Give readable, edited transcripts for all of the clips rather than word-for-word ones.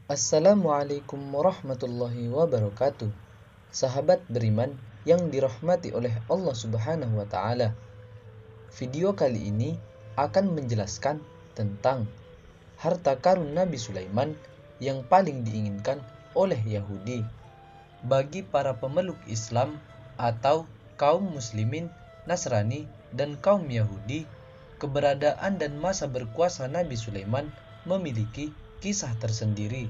Assalamualaikum warahmatullahi wabarakatuh. Sahabat beriman yang dirahmati oleh Allah Subhanahu wa taala. Video kali ini akan menjelaskan tentang harta karun Nabi Sulaiman yang paling diinginkan oleh Yahudi. Bagi para pemeluk Islam atau kaum muslimin, Nasrani, dan kaum Yahudi, keberadaan dan masa berkuasa Nabi Sulaiman memiliki kisah tersendiri.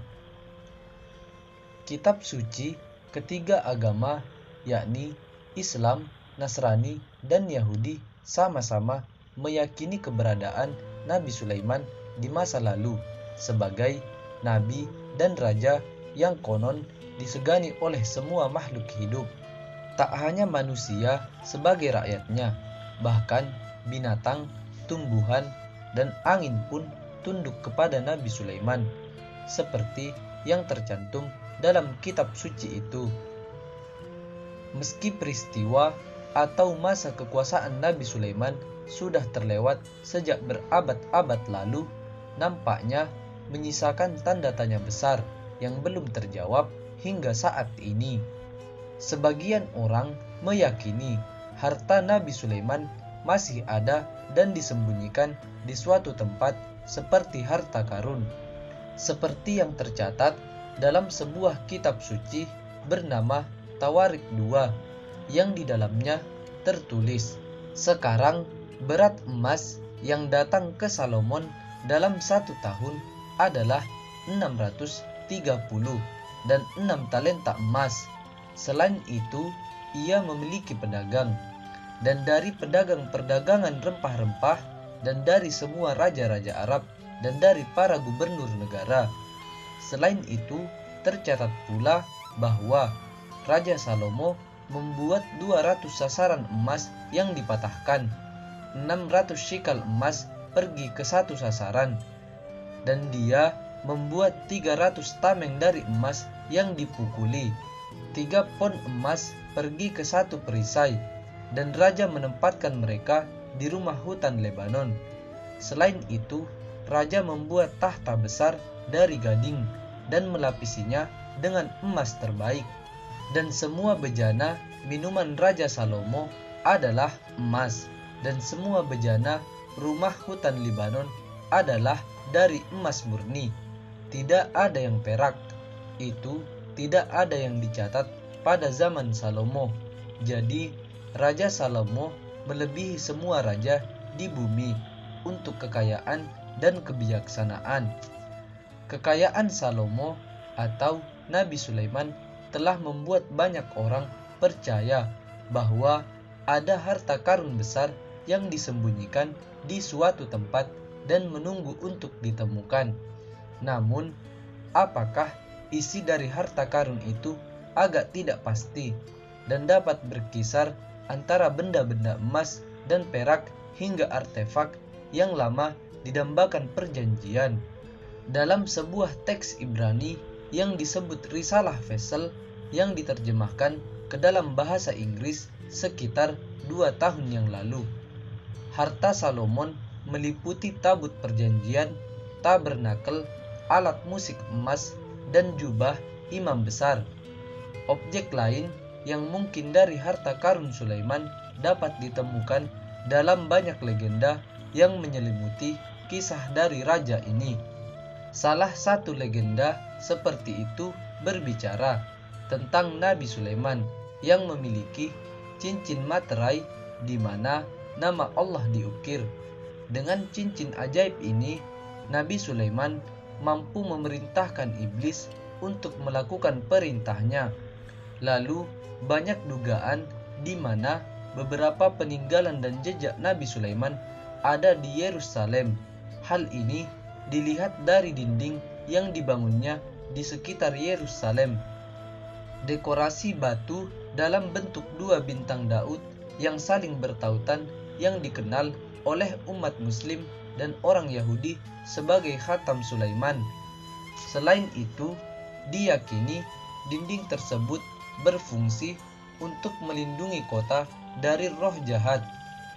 Kitab suci ketiga agama, yakni Islam, Nasrani, dan Yahudi, sama-sama meyakini keberadaan Nabi Sulaiman di masa lalu sebagai nabi dan raja yang konon disegani oleh semua makhluk hidup. Tak hanya manusia sebagai rakyatnya, bahkan binatang, tumbuhan, dan angin pun tunduk kepada Nabi Sulaiman, seperti yang tercantum dalam kitab suci itu. Meski peristiwa atau masa kekuasaan Nabi Sulaiman sudah terlewat sejak berabad-abad lalu, nampaknya menyisakan tanda tanya besar yang belum terjawab hingga saat ini. Sebagian orang meyakini harta Nabi Sulaiman masih ada dan disembunyikan di suatu tempat seperti harta karun, seperti yang tercatat dalam sebuah kitab suci bernama Tawarik II, yang di dalamnya tertulis, sekarang berat emas yang datang ke Salomon dalam 1 tahun adalah 630 dan 6 talenta emas. Selain itu, ia memiliki pedagang, dan dari pedagang-perdagangan rempah-rempah, dan dari semua raja-raja Arab, dan dari para gubernur negara. Selain itu, tercatat pula bahwa Raja Salomo membuat 200 sasaran emas yang dipatahkan, 600 shikal emas pergi ke satu sasaran, dan dia membuat 300 tameng dari emas yang dipukuli, 3 pon emas pergi ke satu perisai, dan raja menempatkan mereka di rumah hutan Lebanon. Selain itu, raja membuat tahta besar dari gading dan melapisinya dengan emas terbaik. Dan semua bejana minuman Raja Salomo adalah emas, dan semua bejana rumah hutan Lebanon adalah dari emas murni. Tidak ada yang perak. Itu tidak ada yang dicatat pada zaman Salomo. Jadi, Raja Salomo melebihi semua raja di bumi untuk kekayaan dan kebijaksanaan. Kekayaan Salomo atau Nabi Sulaiman telah membuat banyak orang percaya bahwa ada harta karun besar yang disembunyikan di suatu tempat dan menunggu untuk ditemukan. Namun, apakah isi dari harta karun itu agak tidak pasti dan dapat berkisar antara benda-benda emas dan perak hingga artefak yang lama didambakan perjanjian. Dalam sebuah teks Ibrani yang disebut Risalah Vesel yang diterjemahkan ke dalam bahasa Inggris sekitar 2 tahun yang lalu, harta Salomon meliputi tabut perjanjian, tabernakel, alat musik emas, dan jubah imam besar. Objek lain yang mungkin dari harta karun Sulaiman dapat ditemukan dalam banyak legenda yang menyelimuti kisah dari raja ini. Salah satu legenda seperti itu berbicara tentang Nabi Sulaiman yang memiliki cincin materai di mana nama Allah diukir. Dengan cincin ajaib ini, Nabi Sulaiman mampu memerintahkan iblis untuk melakukan perintahnya. Lalu banyak dugaan di mana beberapa peninggalan dan jejak Nabi Sulaiman ada di Yerusalem. Hal ini dilihat dari dinding yang dibangunnya di sekitar Yerusalem. Dekorasi batu dalam bentuk 2 bintang Daud yang saling bertautan yang dikenal oleh umat Muslim dan orang Yahudi sebagai Khatam Sulaiman. Selain itu, diyakini dinding tersebut berfungsi untuk melindungi kota dari roh jahat.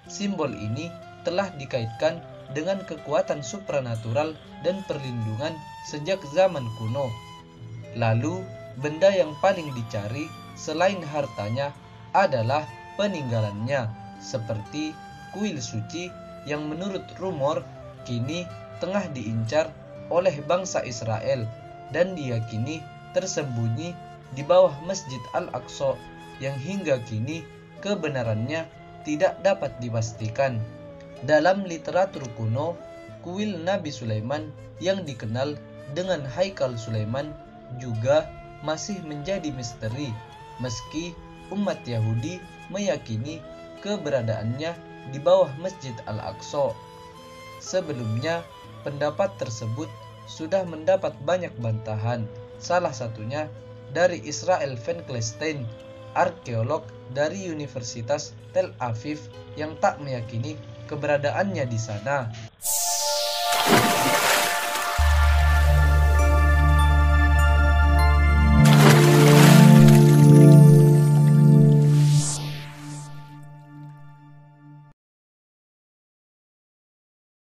Simbol ini telah dikaitkan dengan kekuatan supranatural dan perlindungan sejak zaman kuno. Lalu, benda yang paling dicari selain hartanya adalah peninggalannya, seperti kuil suci yang menurut rumor kini tengah diincar oleh bangsa Israel dan diyakini tersembunyi di bawah Masjid Al-Aqsa yang hingga kini kebenarannya tidak dapat dipastikan. Dalam literatur kuno, kuil Nabi Sulaiman yang dikenal dengan Haikal Sulaiman juga masih menjadi misteri, meski umat Yahudi meyakini keberadaannya di bawah Masjid Al-Aqsa. Sebelumnya, pendapat tersebut sudah mendapat banyak bantahan, salah satunya dari Israel Finkelstein, arkeolog dari Universitas Tel Aviv yang tak meyakini keberadaannya di sana.